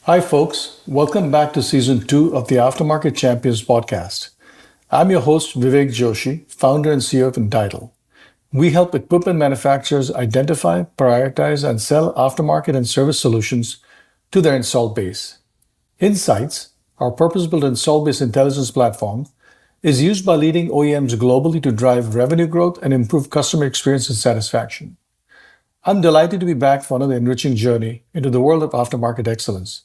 Hi, folks. Welcome back to Season 2 of the Aftermarket Champions Podcast. I'm your host, Vivek Joshi, founder and CEO of Entitle. We help equipment manufacturers identify, prioritize, and sell aftermarket and service solutions to their installed base. Insights, our purpose-built installed-based intelligence platform, is used by leading OEMs globally to drive revenue growth and improve customer experience and satisfaction. I'm delighted to be back for another enriching journey into the world of aftermarket excellence.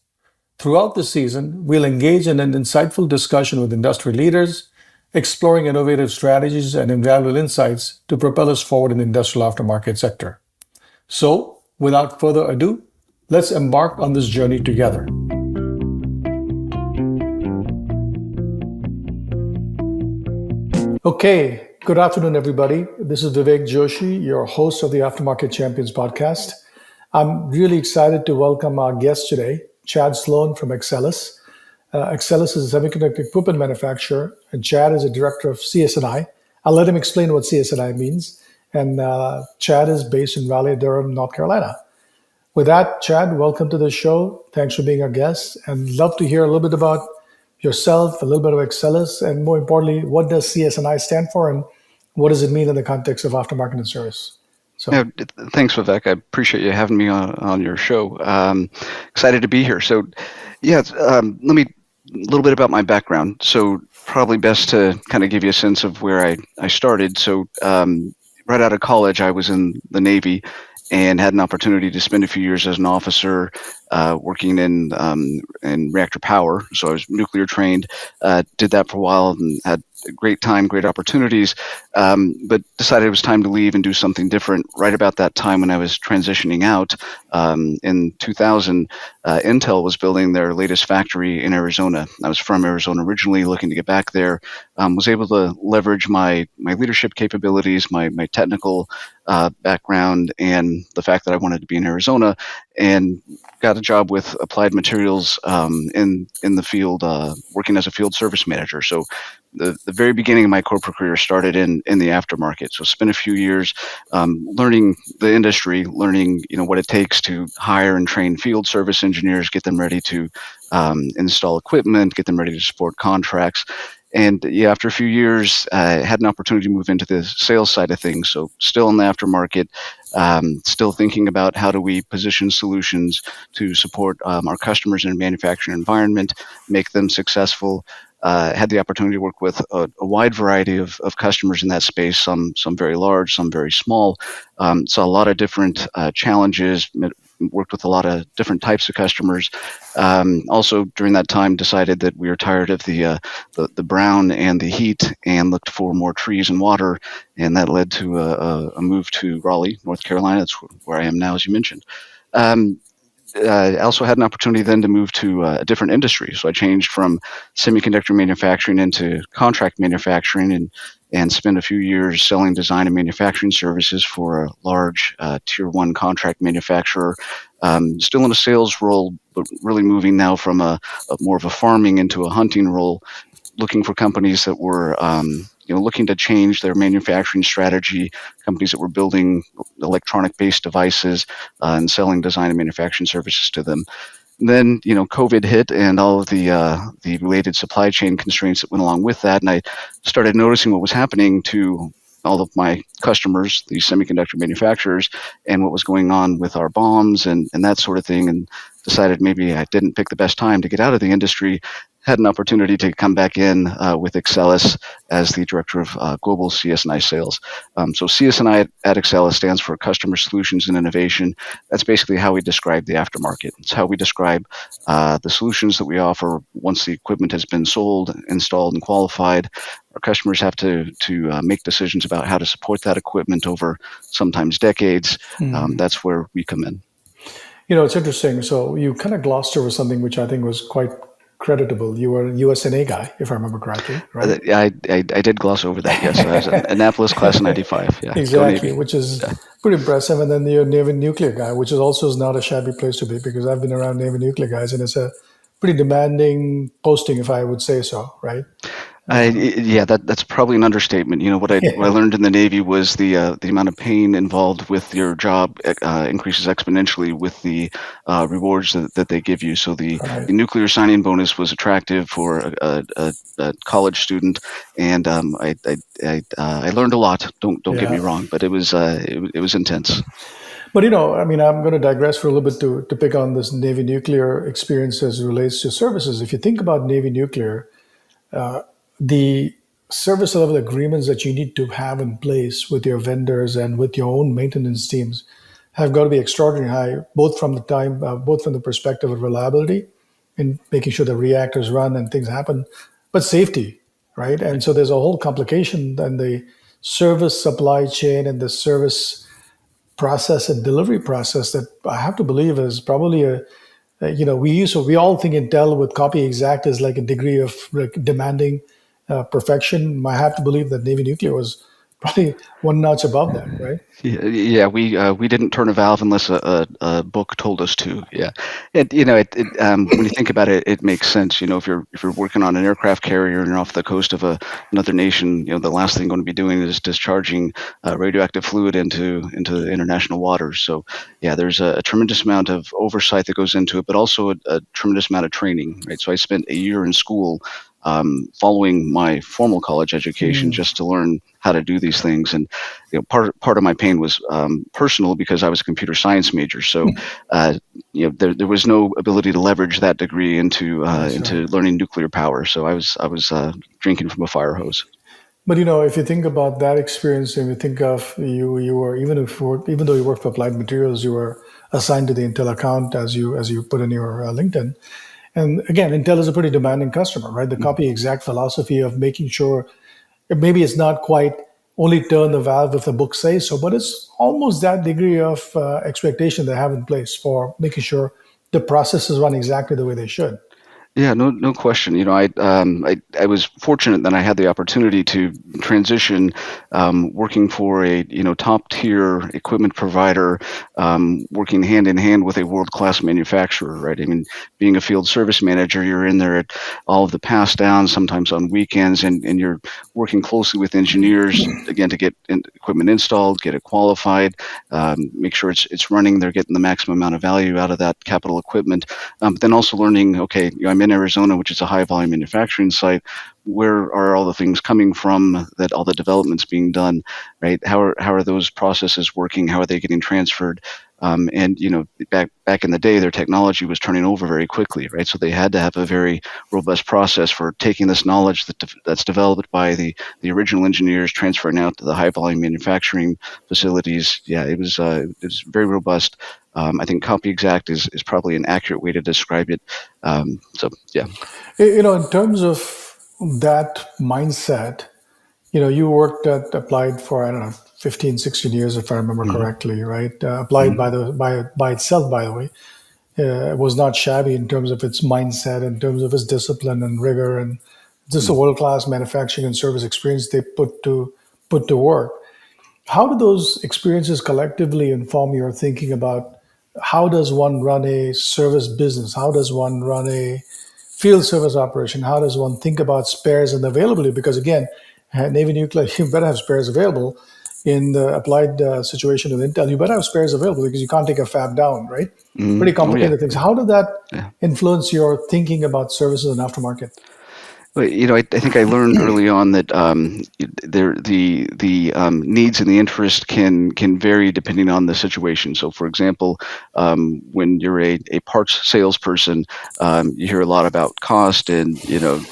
Throughout the season, we'll engage in an insightful discussion with industry leaders, exploring innovative strategies and invaluable insights to propel us forward in the industrial aftermarket sector. So, without further ado, let's embark on this journey together. Okay, good afternoon, everybody. This is Vivek Joshi, your host of the Aftermarket Champions Podcast. I'm really excited to welcome our guest today, Chad Sloan from Axcelis. Axcelis is a semiconductor equipment manufacturer, and Chad is a director of CS&I. I'll let him explain what CS&I means. And Chad is based in Raleigh-Durham, North Carolina. With that, Chad, welcome to the show. Thanks for being our guest, and love to hear a little bit about yourself, a little bit of Axcelis, and more importantly, what does CS&I stand for, and what does it mean in the context of aftermarket and service? Yeah, thanks, Vivek. I appreciate you having me on your show. Excited to be here. So, yeah, let me a little bit about my background. So, probably best to kind of give you a sense of where I started. So, right out of college, I was in the Navy and had an opportunity to spend a few years as an officer working in reactor power. So I was nuclear trained, did that for a while and had a great time, great opportunities, but decided it was time to leave and do something different. Right about that time when I was transitioning out in 2000, Intel was building their latest factory in Arizona. I was from Arizona originally, looking to get back there. Was able to leverage my leadership capabilities, my technical background, and the fact that I wanted to be in Arizona, and got a job with Applied Materials in the field, working as a field service manager. So the very beginning of my corporate career started in the aftermarket. So spent a few years learning the industry, learning what it takes to hire and train field service engineers, get them ready to install equipment, get them ready to support contracts. And yeah, after a few years, I had an opportunity to move into the sales side of things. So still in the aftermarket, still thinking about how do we position solutions to support our customers in a manufacturing environment, make them successful. Had the opportunity to work with a wide variety of customers in that space, some very large, some very small. Saw a lot of different challenges, worked with a lot of different types of customers. Also, during that time, decided that we were tired of the brown and the heat and looked for more trees and water. And that led to a move to Raleigh, North Carolina. That's where I am now, as you mentioned. I also had an opportunity then to move to a different industry. So I changed from semiconductor manufacturing into contract manufacturing and spent a few years selling design and manufacturing services for a large tier one contract manufacturer. Still in a sales role, but really moving now from a more of a farming into a hunting role, looking for companies that were looking to change their manufacturing strategy, companies that were building electronic-based devices and selling design and manufacturing services to them. And then, COVID hit and all of the related supply chain constraints that went along with that, and I started noticing what was happening to all of my customers, these semiconductor manufacturers, and what was going on with our bombs and that sort of thing, and decided maybe I didn't pick the best time to get out of the industry. Had an opportunity to come back in with Axcelis as the director of global CS&I Sales. So CS&I at Axcelis stands for Customer Solutions and Innovation. That's basically how we describe the aftermarket. It's how we describe the solutions that we offer once the equipment has been sold, installed, and qualified. Our customers have to make decisions about how to support that equipment over sometimes decades. That's where we come in. It's interesting. So you kind of glossed over something which I think was quite creditable. You were a USNA guy, if I remember correctly, right? I did gloss over that, yes. I was an Annapolis class of 95. Yeah, exactly, which is pretty impressive. And then you're a Navy nuclear guy, which is also not a shabby place to be, because I've been around Navy nuclear guys, and it's a pretty demanding posting, if I would say so, right? Yeah, that's probably an understatement. What I learned in the Navy was the amount of pain involved with your job increases exponentially with the rewards that they give you. So Right. the nuclear signing bonus was attractive for a college student, and I learned a lot. Don't get me Yeah. wrong, but it was intense. But I mean, I'm going to digress for a little bit to pick on this Navy nuclear experience as it relates to services. If you think about Navy nuclear, the service level agreements that you need to have in place with your vendors and with your own maintenance teams have got to be extraordinarily high, both from the perspective of reliability and making sure the reactors run and things happen, but safety, right? And so there's a whole complication in the service supply chain and the service process and delivery process that I have to believe is probably we all think Intel with copy exact is like a degree of like demanding perfection. I have to believe that Navy Nuclear was probably one notch above that, right? Yeah, we didn't turn a valve unless a book told us to. Yeah, when you think about it, it makes sense. If you're working on an aircraft carrier and you're off the coast of another nation, the last thing you're going to be doing is discharging radioactive fluid into the international waters. So yeah, there's a tremendous amount of oversight that goes into it, but also a tremendous amount of training. Right. So I spent a year in school. Following my formal college education, Mm. just to learn how to do these things, and part of my pain was personal because I was a computer science major. So there was no ability to leverage that degree That's right. into learning nuclear power. So I was drinking from a fire hose. But if you think about that experience, and you think of you were even though you worked for Applied Materials, you were assigned to the Intel account as you put in your LinkedIn. And again, Intel is a pretty demanding customer, right? The copy exact philosophy of making sure maybe it's not quite only turn the valve if the book says so, but it's almost that degree of expectation they have in place for making sure the processes run exactly the way they should. Yeah, no question. I was fortunate that I had the opportunity to transition, working for a top tier equipment provider, working hand in hand with a world class manufacturer. Right. I mean, being a field service manager, you're in there at all of the pass downs, sometimes on weekends, and you're working closely with engineers again to get equipment installed, get it qualified, make sure it's running. They're getting the maximum amount of value out of that capital equipment. But then also learning, okay, I'm in Arizona, which is a high volume manufacturing site. Where are all the things coming from that all the development's being done, right? How are those processes working? How are they getting transferred? And back in the day, their technology was turning over very quickly, right? So they had to have a very robust process for taking this knowledge that's developed by the original engineers, transferring out to the high volume manufacturing facilities. Yeah, it was very robust. I think copy exact is probably an accurate way to describe it. So yeah. In terms of that mindset, you worked at Applied for, I don't know, 15, 16 years, if I remember Mhm. correctly, right? Applied Mhm. by itself, by the way, was not shabby in terms of its mindset, in terms of its discipline and rigor, and just a Mhm. world-class manufacturing and service experience they put to work. How do those experiences collectively inform your thinking about how does one run a service business? How does one run a field service operation? How does one think about spares and availability? Because again, at Navy Nuclear, you better have spares available. In the applied situation with Intel, you better have spares available because you can't take a fab down, right? Pretty Mhm. Oh yeah. complicated things. How did that Yeah. influence your thinking about services and aftermarket? Well, I think I learned early on that the needs and the interest can vary depending on the situation. So, for example, when you're a parts salesperson, you hear a lot about cost, and you're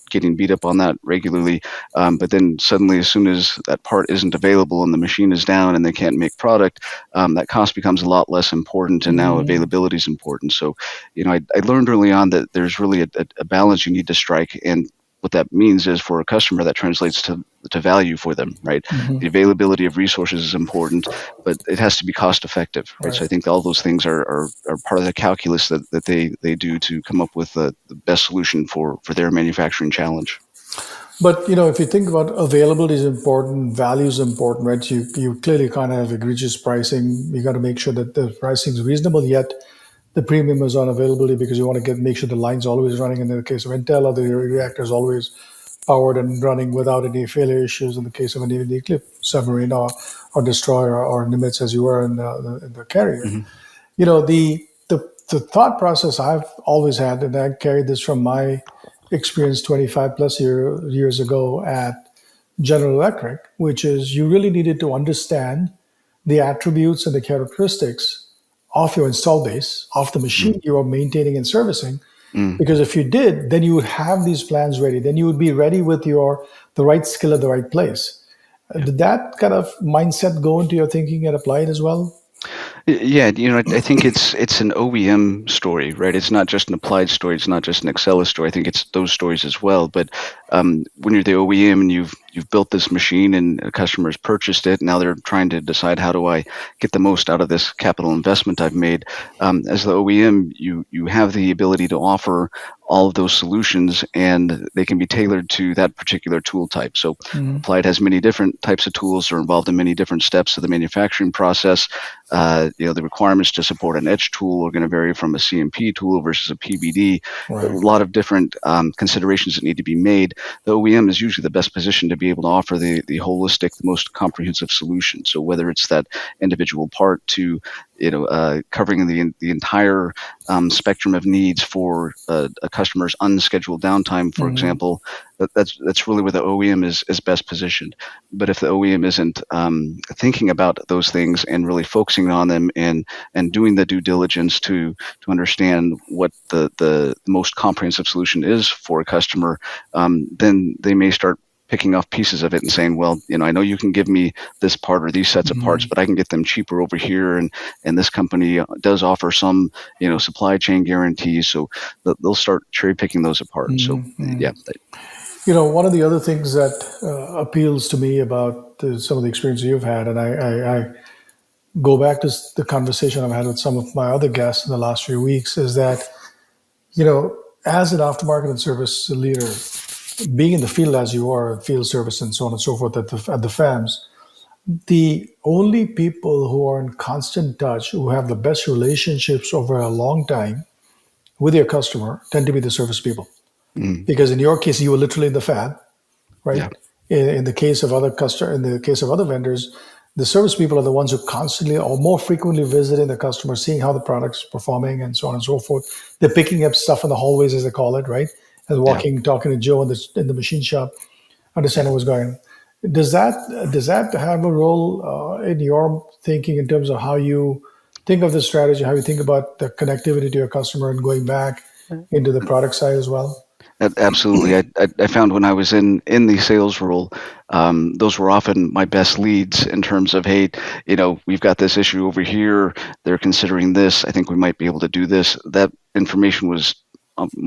getting beat up on that regularly. But then suddenly, as soon as that part isn't available and the machine is down and they can't make product, that cost becomes a lot less important, and now Mm, availability is important. So, I learned early on that there's really a balance you need to strike, and what that means is for a customer that translates to value for them, right? The mhm. availability of resources is important, but it has to be cost effective, right? So Right. I think all those things are part of the calculus that they do to come up with the best solution for their manufacturing challenge. But if you think about availability is important, value is important, right? You clearly can't have egregious pricing. You got to make sure that the pricing is reasonable, yet the premium is on availability because you want to make sure the line's always running. In the case of Intel, or the reactor is always powered and running without any failure issues in the case of an nuclear submarine or destroyer or Nimitz as you were in the carrier. Hmm. The thought process I've always had, and I carried this from my experience 25 plus years ago at General Electric, which is you really needed to understand the attributes and the characteristics of your install base, of the machine you are maintaining and servicing. Mm. Because if you did, then you would have these plans ready. Then you would be ready with the right skill at the right place. Yeah. Did that kind of mindset go into your thinking and applied as well? Yeah, I think it's an OEM story, right? It's not just an applied story. It's not just an Axcelis story. I think it's those stories as well. But when you're the OEM and you've built this machine and a customer's purchased it, now they're trying to decide how do I get the most out of this capital investment I've made. As the OEM, you have the ability to offer all of those solutions, and they can be tailored to that particular tool type. So Mhm. Applied has many different types of tools. They're involved in many different steps of the manufacturing process. The requirements to support an etch tool are going to vary from a CMP tool versus a PVD. A Right. lot of different considerations that need to be made. The OEM is usually the best position to be able to offer the holistic, the most comprehensive solution. So whether it's that individual part to covering the entire spectrum of needs for a customer's unscheduled downtime, for Mhm. example, that's really where the OEM is best positioned. But if the OEM isn't thinking about those things and really focusing on them and doing the due diligence to understand what the most comprehensive solution is for a customer, then they may start picking off pieces of it and saying, well, I know you can give me this part or these sets of parts, Mhm. but I can get them cheaper over here, and this company does offer some supply chain guarantees, so they'll start cherry picking those apart. So Mhm. Mhm. yeah. One of the other things that appeals to me about some of the experience you've had, and I go back to the conversation I've had with some of my other guests in the last few weeks, is that, as an aftermarket and service leader, being in the field as you are, field service and so on and so forth at the FAMs, the only people who are in constant touch, who have the best relationships over a long time with your customer, tend to be the service people. Mm, Because in your case, you were literally in the fab, right? yeah. In the case of in the case of other vendors, the service people are the ones who constantly or more frequently visiting the customer, seeing how the product's performing, and so on and so forth. They're picking up stuff in the hallways, as they call it, right? And Yeah. walking, talking to Joe in the machine shop, understanding what's going on. Does that have a role in your thinking in terms of how you think of the strategy, how you think about the connectivity to your customer and going back into the product side as well? Absolutely. I found when I was in the sales role, those were often my best leads in terms of, hey, we've got this issue over here. They're considering this. I think we might be able to do this. That information was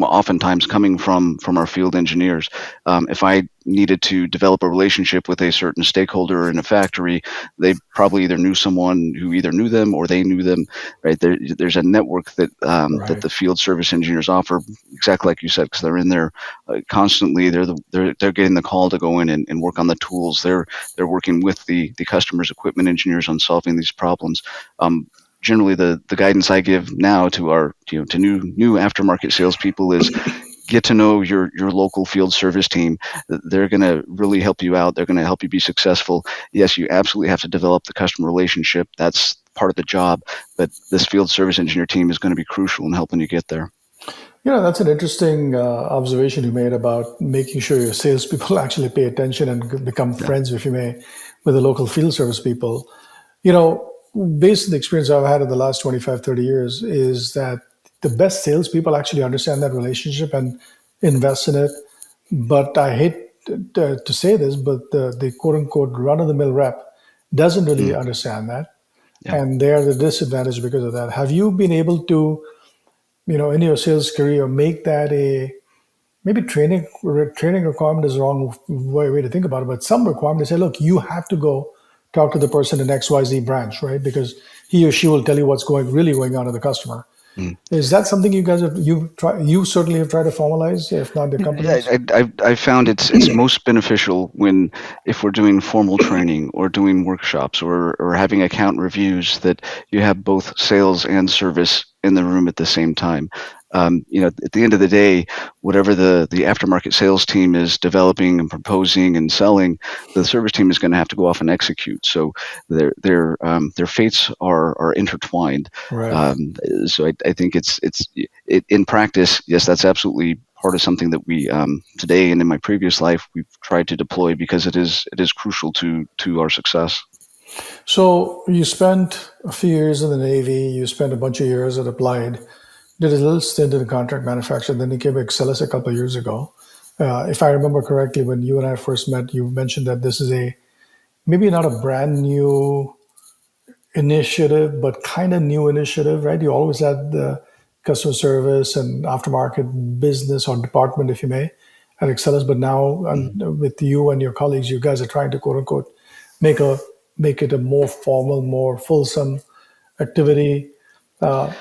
oftentimes coming from our field engineers. If I needed to develop a relationship with a certain stakeholder in a factory, they probably either knew someone who either knew them or they knew them. Right there's a network that Right. the field service engineers offer, exactly like you said, because they're in there constantly. They're getting the call to go in and work on the tools. They're working with the customer's equipment engineers on solving these problems. Generally, the guidance I give now to our to new aftermarket salespeople is get to know your local field service team. They're going to really help you out. They're going to help you be successful. Yes, you absolutely have to develop the customer relationship. That's part of the job, but this field service engineer team is going to be crucial in helping you get there. That's an interesting observation you made about making sure your salespeople actually pay attention and become Yeah. friends, if you may, with the local field service people. You know, Based on the experience I've had in the last 25, 30 years, is that the best salespeople actually understand that relationship and invest in it. But I hate to say this, but the quote unquote run of the mill rep doesn't really Mm, understand that. yeah. And they're the disadvantage because of that. Have you been able to, in your sales career, make that a maybe training requirement is the wrong way to think about it, but some requirement to say, look, you have to go talk to the person in XYZ branch, right? Because he or she will tell you what's really going on to the customer. Mm. Is that something you guys you certainly have tried to formalize, if not the Yeah, companies? I found it's most beneficial when, if we're doing formal training or doing workshops or having account reviews, that you have both sales and service in the room at the same time. At the end of the day, whatever the aftermarket sales team is developing and proposing and selling, the service team is going to have to go off and execute. So their fates are intertwined. Right. Um, so I think in practice, yes, that's absolutely part of something that we today and in my previous life we've tried to deploy because it is crucial to our success. So you spent a few years in the Navy, you spent a bunch of years at Applied, did a little stint in the contract manufacturer, then you came to Axcelis a couple of years ago. If I remember correctly, when you and I first met, you mentioned that this is a maybe not a brand new initiative, but kind of new initiative, right? You always had the customer service and aftermarket business or department, if you may, at Axcelis, but now Mhm. with you and your colleagues, you guys are trying to quote unquote make a make it a more formal, more fulsome activity. Uh,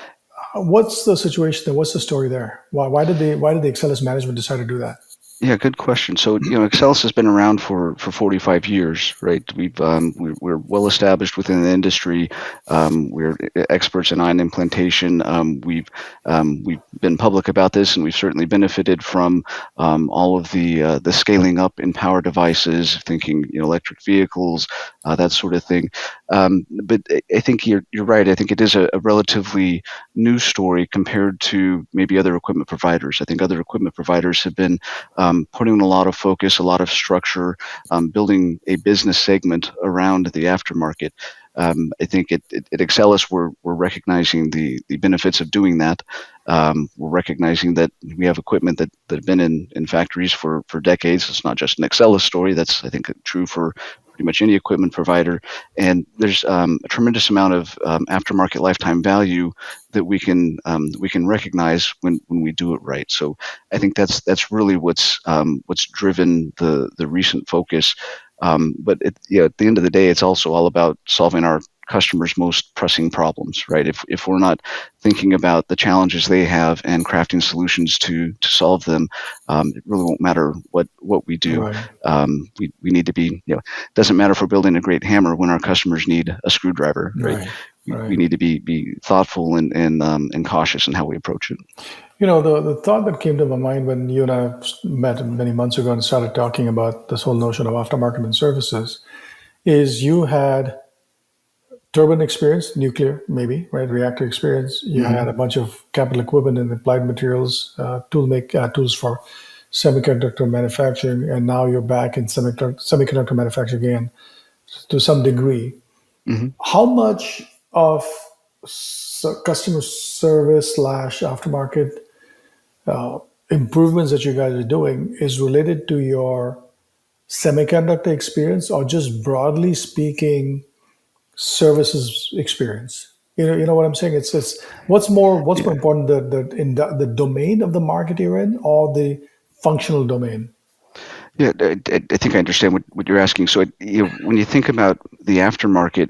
what's the situation there? What's the story there? Why did the Axcelis management decide to do that? Yeah, good question. So, Axcelis has been around for 45 years, right? We're well established within the industry. We're experts in ion implantation. We've been public about this, and we've certainly benefited from all of the scaling up in power devices, thinking electric vehicles, that sort of thing. But I think you're right. I think it is a relatively new story compared to maybe other equipment providers. I think other equipment providers have been putting a lot of focus, a lot of structure, building a business segment around the aftermarket. I think at Axcelis, we're recognizing the benefits of doing that. We're recognizing that we have equipment that have been in factories for decades. It's not just an Axcelis story. That's, I think, true for pretty much any equipment provider. And there's a tremendous amount of aftermarket lifetime value that we can recognize when we do it right. So I think that's really what's driven the recent focus. At the end of the day, it's also all about solving our customers' most pressing problems, right? If we're not thinking about the challenges they have and crafting solutions to solve them, it really won't matter what we do. Right, We need to be, it doesn't matter if we're building a great hammer when our customers need a screwdriver, right? right, We right. need to be thoughtful and cautious in how we approach it. The thought that came to my mind when you and I met many months ago and started talking about this whole notion of aftermarket and services is you had turbine experience, nuclear maybe, right? Reactor experience. You Hmm. had a bunch of capital equipment and applied materials, tools for semiconductor manufacturing, and now you're back in semiconductor manufacturing again to some degree. Hmm. How much of customer service slash aftermarket uh, improvements that you guys are doing is related to your semiconductor experience, or just broadly speaking, services experience? You know what I'm saying. It's what's more Yeah. important, the domain of the market you're in, or the functional domain? Yeah, I think I understand what you're asking. So, when you think about the aftermarket,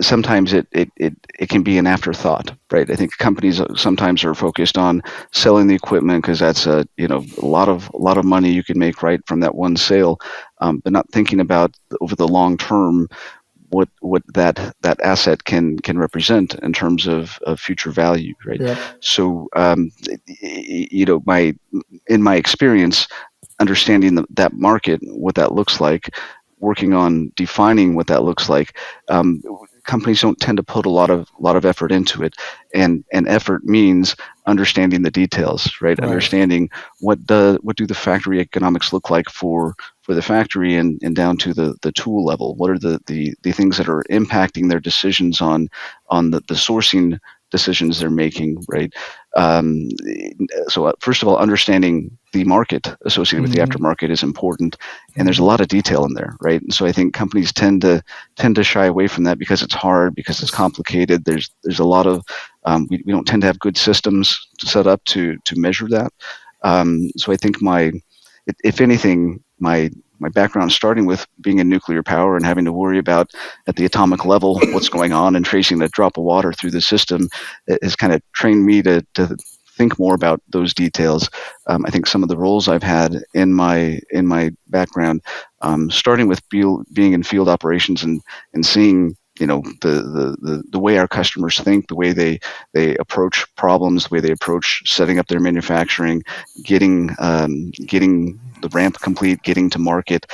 sometimes it can be an afterthought, right? I think companies sometimes are focused on selling the equipment because that's a lot of money you can make right from that one sale, but not thinking about over the long term what that asset can represent in terms of future value, right? Yeah. So, my in my experience, understanding that market, what that looks like, working on defining what that looks like. Companies don't tend to put a lot of effort into it, and effort means understanding the details, right? Right. Understanding what do the factory economics look like for the factory and down to the tool level. What are the things that are impacting their decisions on the sourcing decisions they're making, right? Um, so first of all, understanding the market associated with the Hmm. aftermarket is important, and there's a Hmm. lot of detail in there, right? And so I think companies tend to shy away from that because it's hard, because it's complicated. There's a lot of we don't tend to have good systems to set up to measure that. So I think if anything, my background starting with being in nuclear power and having to worry about at the atomic level what's going on and tracing a drop of water through the system, it has kind of trained me to think more about those details. I think some of the roles I've had in my background, starting with being in field operations and seeing the way our customers think, the way they approach problems, the way they approach setting up their manufacturing, getting the ramp complete, getting to market.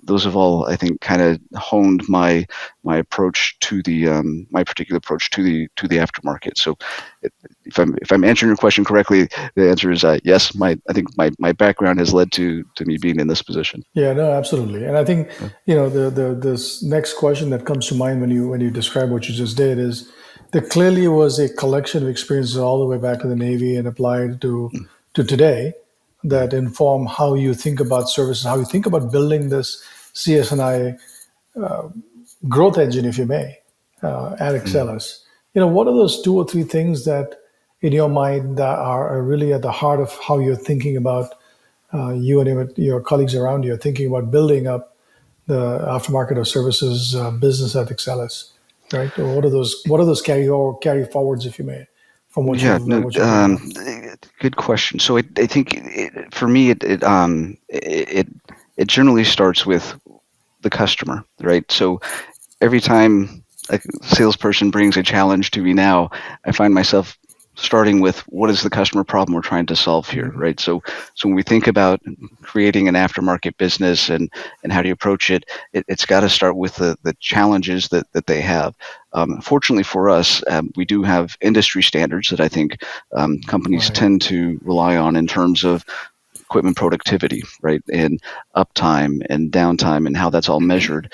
Those have all, I think, kind of honed my approach to the my particular approach to the aftermarket. So, if I'm answering your question correctly, the answer is yes. I think my background has led to me being in this position. Yeah, no, absolutely. And I think, Yeah. the this next question that comes to mind when you describe what you just did is there clearly was a collection of experiences all the way back to the Navy and applied to today Mm-hmm. that inform how you think about services, how you think about building this CS&I growth engine, if you may, at Axcelis. What are those two or three things that in your mind that are really at the heart of how you're thinking about you and your colleagues around you are thinking about building up the aftermarket or services business at Axcelis, right? Or what are those carry forwards, if you may, from Yeah, no, what you've been around? good question. So I think for me, it generally starts with the customer, right? So every time a salesperson brings a challenge to me now, I find myself starting with what is the customer problem we're trying to solve here, Mhm. right? So when we think about creating an aftermarket business and how do you approach it, it's got to start with the challenges that they have. Fortunately for us, we do have industry standards that I think companies Right. tend to rely on in terms of equipment productivity, right, and uptime and downtime and how that's all measured.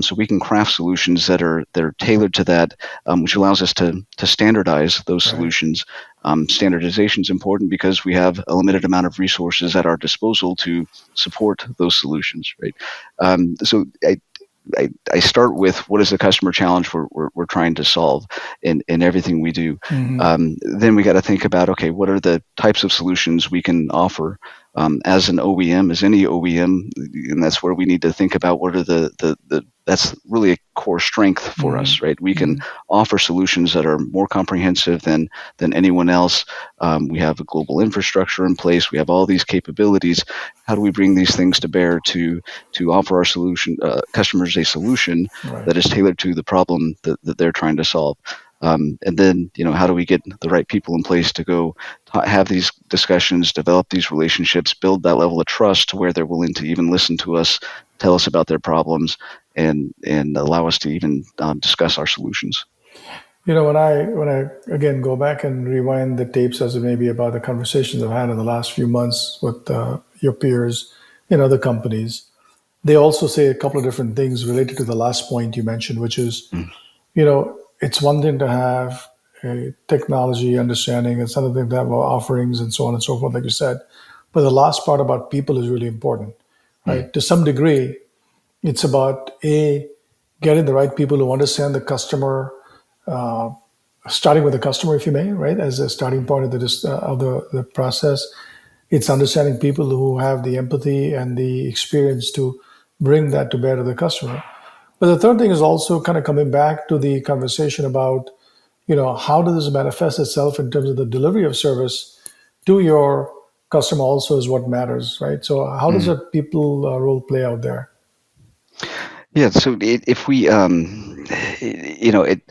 So we can craft solutions that are tailored to that, which allows us to standardize those Right. solutions. Standardization is important because we have a limited amount of resources at our disposal to support those solutions, right? So I start with what is the customer challenge we're trying to solve in everything we do. Hmm. Then we got to think about, okay, what are the types of solutions we can offer as an OEM, as any OEM, and that's where we need to think about what are the that's really a core strength for Hmm. us, right? We can Hmm. offer solutions that are more comprehensive than anyone else. We have a global infrastructure in place. We have all these capabilities. How do we bring these things to bear to offer our solution customers a solution Right. that is tailored to the problem that they're trying to solve? And then, how do we get the right people in place to go have these discussions, develop these relationships, build that level of trust to where they're willing to even listen to us, tell us about their problems, and allow us to even discuss our solutions. When I again go back and rewind the tapes as it may be about the conversations I've had in the last few months with your peers in other companies, they also say a couple of different things related to the last point you mentioned, which is, Mm, it's one thing to have a technology understanding, it's another thing to have offerings and so on and so forth, like you said. But the last part about people is really important, mm, right? To some degree, it's about getting the right people who understand the customer, uh, starting with the customer, if you may, right, as a starting point of the process. It's understanding people who have the empathy and the experience to bring that to bear to the customer. But the third thing is also kind of coming back to the conversation about, how does this manifest itself in terms of the delivery of service to your customer also is what matters, right? So how does mm. a people role play out there? Yeah. So if we, it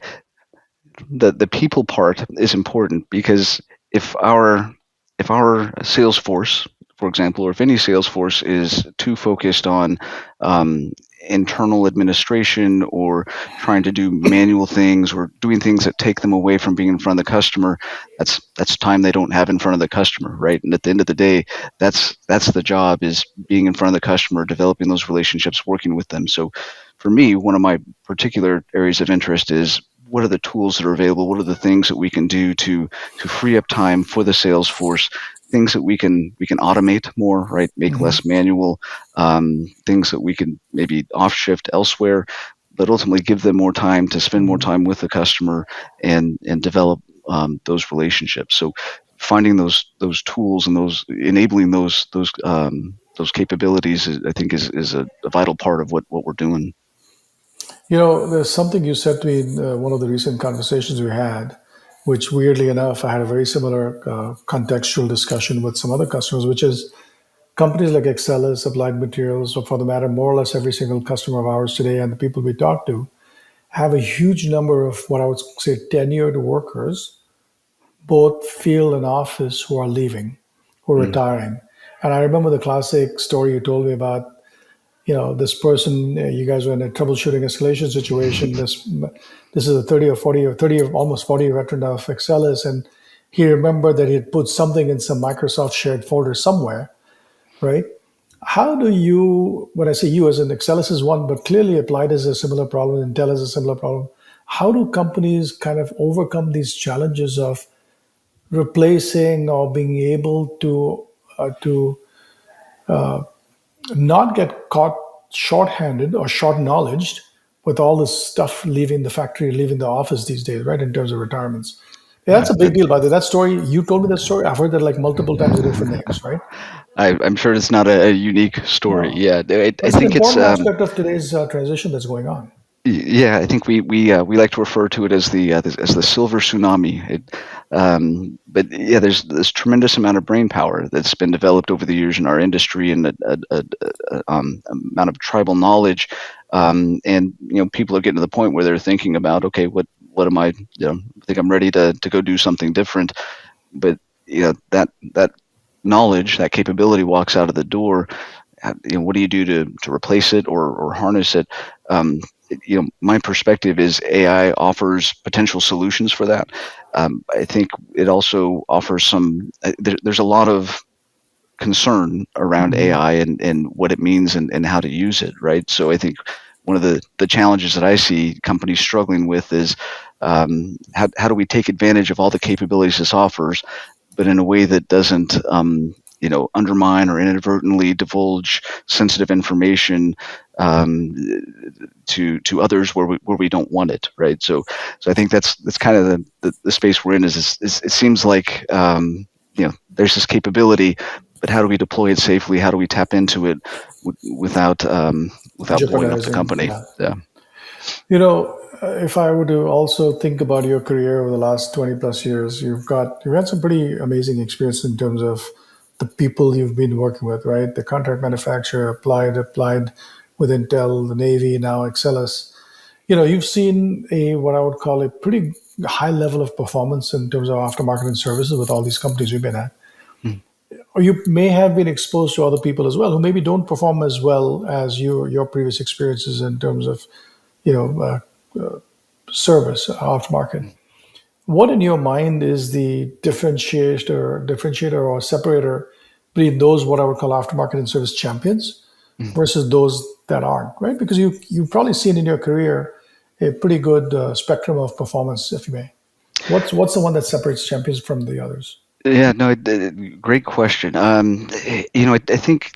the people part is important because if our if our sales force, for example, or if any sales force is too focused on um, internal administration or trying to do manual things or doing things that take them away from being in front of the customer, that's time they don't have in front of the customer, right? And at the end of the day, that's the job, is being in front of the customer, developing those relationships, working with them. So for me, one of my particular areas of interest is what are the tools that are available? What are the things that we can do to free up time for the sales force? Things that we can automate more, right? Make Hmm. less manual. Things that we can maybe off shift elsewhere, but ultimately give them more time to spend more Hmm. time with the customer and develop those relationships. So finding those tools and those enabling those capabilities, I think is a vital part of what we're doing. There's something you said to me in one of the recent conversations we had, which weirdly enough, I had a very similar contextual discussion with some other customers, which is companies like Axcelis, Applied Materials, or for the matter, more or less every single customer of ours today and the people we talk to, have a huge number of what I would say tenured workers, both field and office, who are leaving, who are Mm. retiring. And I remember the classic story you told me about, this person, you guys were in a troubleshooting escalation situation. This is a 30 or 40 or 30 or almost 40 veteran of Axcelis, and he remembered that he had put something in some Microsoft shared folder somewhere, right? How do you, when I say you as in Axcelis is one, but clearly Applied is a similar problem, Intel is a similar problem. How do companies kind of overcome these challenges of replacing or being able to not get caught short-handed or short-knowledged with all this stuff leaving the factory, leaving the office these days, right? In terms of retirements, yeah, that's Yeah. a big deal. By the way, that story you told me that story. I've heard that like multiple times with different names, right? I'm sure it's not a unique story. No, Yeah, but I it's an think it's important aspect of today's transition that's going on. yeah. I think we like to refer to it as as the silver tsunami. But yeah, there's this tremendous amount of brain power that's been developed over the years in our industry, and amount of tribal knowledge. And people are getting to the point where they're thinking about, okay, what am I? I think I'm ready to go do something different. But that knowledge, that capability walks out of the door. What do you do to replace it or harness it? Um, my perspective is AI offers potential solutions for that. I think it also offers there's a lot of concern around Mhm. AI and what it means and how to use it, right? So I think one of the challenges that I see companies struggling with is, how do we take advantage of all the capabilities this offers, but in a way that doesn't undermine or inadvertently divulge sensitive information, um, to others where we don't want it, right? So I think that's kind of the space we're in. Is it seems like, there's this capability, but how do we deploy it safely? How do we tap into it without blowing up the Jeopardizing, company? yeah. Yeah. If I were to also think about your career over the last 20 plus years, you've had some pretty amazing experience in terms of the people you've been working with, right? The contract manufacturer, applied with Intel, the Navy, now Axcelis. You've seen a what I would call a pretty high level of performance in terms of aftermarket and services with all these companies you've been at. Mm. Or you may have been exposed to other people as well who maybe don't perform as well as your previous experiences in terms of you know service aftermarket. What in your mind is the differentiator or separator between those what I would call aftermarket and service champions Mm. versus those that aren't, right? Because you've probably seen in your career a pretty good spectrum of performance, if you may. What's the one that separates champions from the others? Yeah, no, great question. I think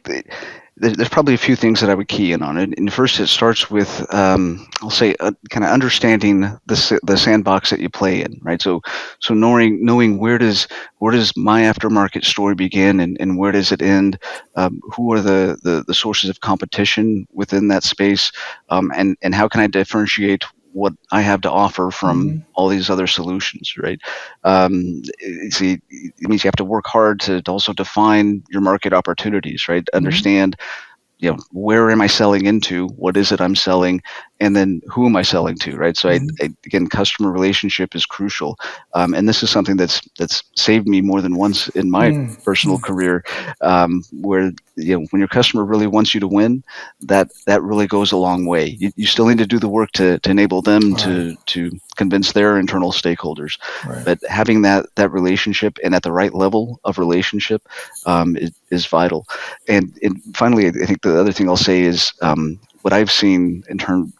there's probably a few things that I would key in on it. And first, it starts with, I'll say, kind of understanding the sandbox that you play in, right? So knowing where does my aftermarket story begin, and where does it end? Who are the sources of competition within that space, and how can I differentiate what I have to offer from Hmm. all these other solutions, right? See, it means you have to work hard to also define your market opportunities, right? Hmm. Understand, where am I selling into, what is it I'm selling, and then who am I selling to, right? So again, customer relationship is crucial. And this is something that's saved me more than once in my personal Hmm. career, where when your customer really wants you to win, that really goes a long way. You still need to do the work to enable them Right, to convince their internal stakeholders, right. but having that relationship and at the right level of relationship, is vital. And finally, I think the other thing I'll say is, what I've seen in terms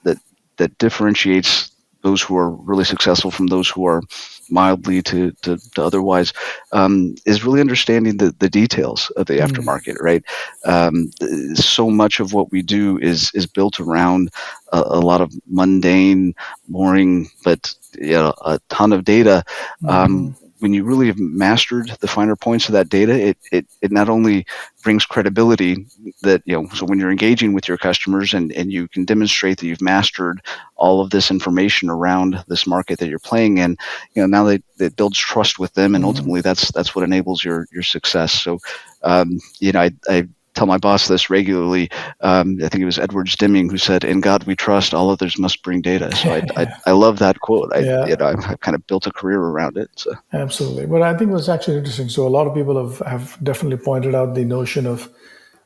that differentiates those who are really successful from those who are mildly to otherwise, is really understanding the details of the Mm. aftermarket, right? So much of what we do is built around a lot of mundane, boring, but a ton of data. Hmm. When you really have mastered the finer points of that data, it not only brings credibility, that so when you're engaging with your customers, and you can demonstrate that you've mastered all of this information around this market that you're playing in, now that builds trust with them, and Hmm. ultimately that's what enables your success. So, tell my boss this regularly. I think it was Edwards Deming who said, "In God we trust. All others must bring data." So I love that quote. Yeah, I've kind of built a career around it. So absolutely. But I think it was actually interesting. So a lot of people have definitely pointed out the notion of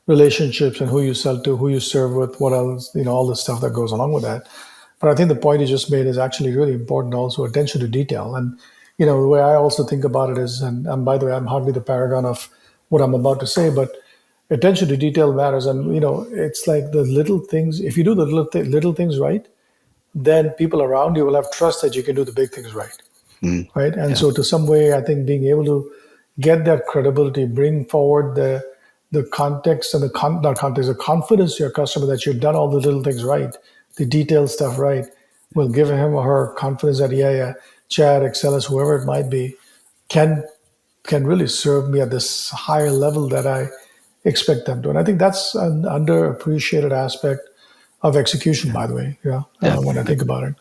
relationships and who you sell to, who you serve with, what else, all the stuff that goes along with that. But I think the point you just made is actually really important also, attention to detail. And, the way I also think about it is, and by the way, I'm hardly the paragon of what I'm about to say, but attention to detail matters. And, it's like the little things, if you do the little things right, then people around you will have trust that you can do the big things right. mm, Right. And yeah, so to some way, I think being able to get that credibility, bring forward the context and not context, the confidence to your customer that you've done all the little things right, the detailed stuff right, will give him or her confidence that yeah, Chad, Axcelis, whoever it might be, can can really serve me at this higher level that I expect them to. And I think that's an underappreciated aspect of execution, by the way, yeah, when I think about it.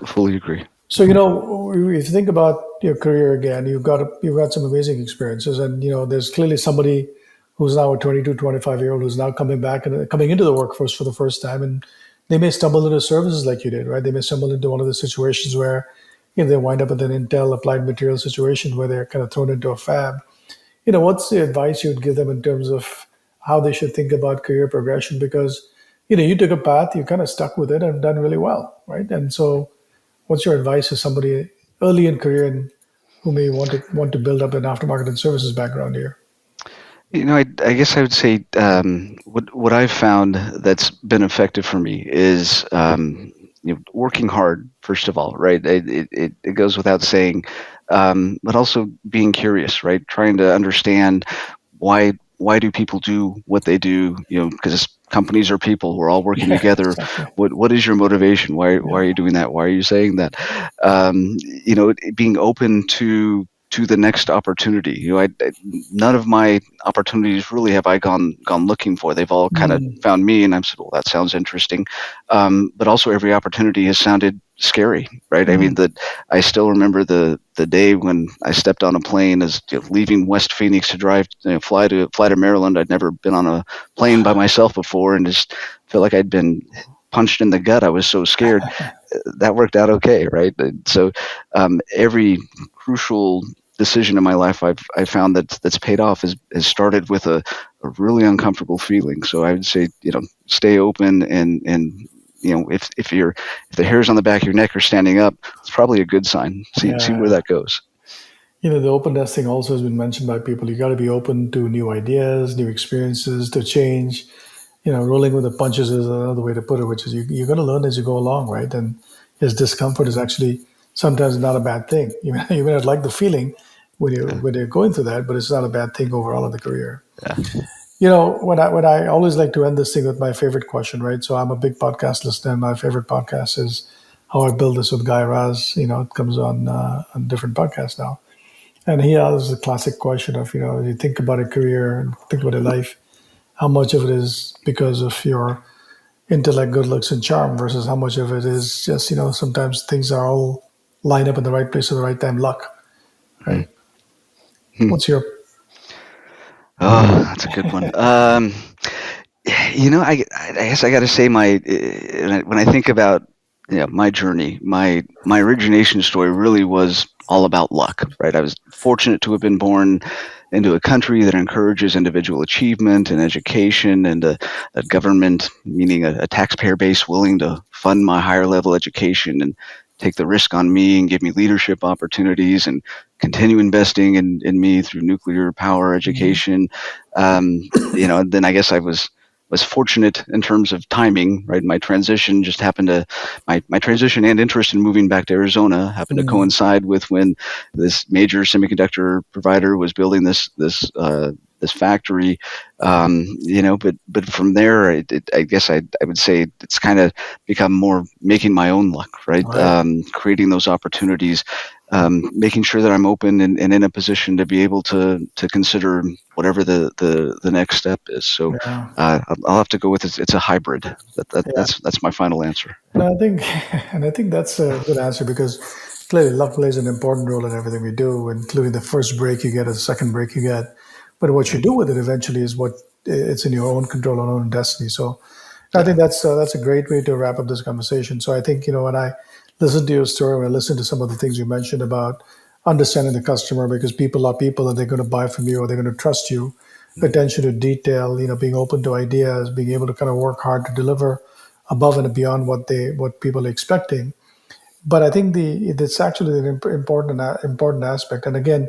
fully agree. So if you think about your career again, you've got some amazing experiences, and there's clearly somebody who's now a 22, 25-year-old who's now coming back and coming into the workforce for the first time, and they may stumble into services like you did, right? They may stumble into one of the situations where they wind up with an Intel applied material situation where they're kind of thrown into a fab. What's the advice you'd give them in terms of how they should think about career progression? Because you took a path, you kind of stuck with it and done really well, right? And so what's your advice to somebody early in career and who may want to build up an aftermarket and services background here? I guess I would say what I've found that's been effective for me is working hard first of all, right? It goes without saying, but also being curious, right? Trying to understand why do people do what they do? Because companies are people. We're all working Yeah, together. exactly. What is your motivation? Why Yeah, are you doing that? Why are you saying that? Being open to the next opportunity. None of my opportunities really have I gone looking for. They've all kind of mm, found me, and I've said, well, that sounds interesting. But also, every opportunity has sounded scary, right? I mean, mm. that I still remember the day when I stepped on a plane as leaving West Phoenix to drive, fly to Maryland. I'd never been on a plane by myself before, and just felt like I'd been punched in the gut. I was so scared. That worked out okay, right? So every crucial decision in my life I found that's paid off has started with a really uncomfortable feeling. So I would say, stay open, and if the hairs on the back of your neck are standing up, it's probably a good sign. See where Yeah. that goes. The openness thing also has been mentioned by people. You got to be open to new ideas, new experiences, to change. Rolling with the punches is another way to put it, which is you're going to learn as you go along, right? And his discomfort is actually sometimes not a bad thing. You may not like the feeling Yeah, when you're going through that, but it's not a bad thing overall in the career. yeah. When I always like to end this thing with my favorite question, right? So I'm a big podcast listener. And my favorite podcast is How I Build This with Guy Raz. It comes on different podcasts now, and he asks the classic question of you think about a career and think about a life. How much of it is because of your intellect, good looks, and charm versus how much of it is just sometimes things are all lined up in the right place at the right time, luck, right? Hmm. What's your Oh, that's a good one. I guess I got to say when I think about my journey, my origination story really was all about luck, right? I was fortunate to have been born into a country that encourages individual achievement and education, and a government, meaning a taxpayer base, willing to fund my higher level education and take the risk on me and give me leadership opportunities and continue investing in me through nuclear power Mhm. education. And then I guess I was fortunate in terms of timing, right? My transition just happened to my transition and interest in moving back to Arizona happened to Mm. coincide with when this major semiconductor provider was building this factory. But from there, I guess I would say it's kind of become more making my own luck, right? Right. Creating those opportunities, making sure that I'm open and in a position to be able to consider whatever the next step is. So Yeah. I'll have to go with it's a hybrid. Yeah. That's my final answer. And I think, and I think that's a good answer because clearly luck plays an important role in everything we do, including the first break you get or the second break you get. But what you do with it eventually is what it's in your own control, and own destiny. So I think that's a great way to wrap up this conversation. So I think when I listen to your story, when I listen to some of the things you mentioned about understanding the customer, because people are people and they're going to buy from you or they're going to trust you, attention to detail, being open to ideas, being able to kind of work hard to deliver above and beyond what people are expecting. But I think it's actually an important aspect. And again,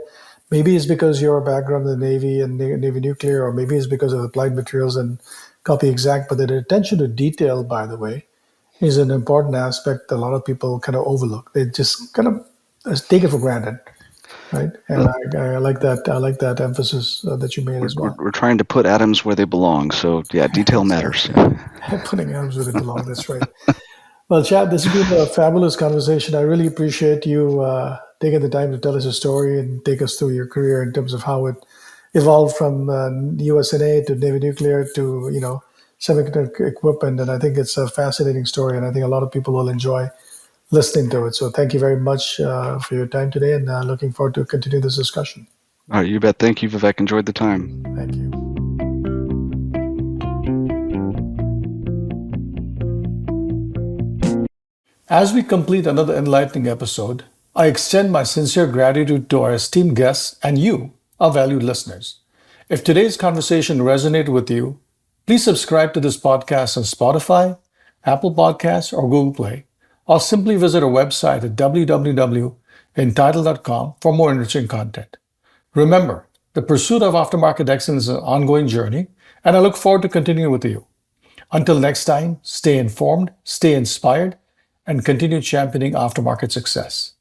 maybe it's because your background in the Navy and Navy nuclear, or maybe it's because of applied materials and copy exact. But the attention to detail, by the way, is an important aspect that a lot of people kind of overlook. They just kind of take it for granted, right? And I like that. I like that emphasis that you made as well. We're trying to put atoms where they belong. So yeah, detail matters. Putting atoms where they belong. That's right. Well, Chad, this has been a fabulous conversation. I really appreciate you taking the time to tell us your story and take us through your career in terms of how it evolved from USNA to Navy Nuclear to semiconductor equipment. And I think it's a fascinating story, and I think a lot of people will enjoy listening to it. So thank you very much for your time today, and looking forward to continue this discussion. All right, you bet. Thank you, Vivek. Enjoyed the time. Thank you. As we complete another enlightening episode, I extend my sincere gratitude to our esteemed guests and you, our valued listeners. If today's conversation resonated with you, please subscribe to this podcast on Spotify, Apple Podcasts, or Google Play, or simply visit our website at www.entitled.com for more enriching content. Remember, the pursuit of aftermarket excellence is an ongoing journey, and I look forward to continuing with you. Until next time, stay informed, stay inspired, and continue championing aftermarket success.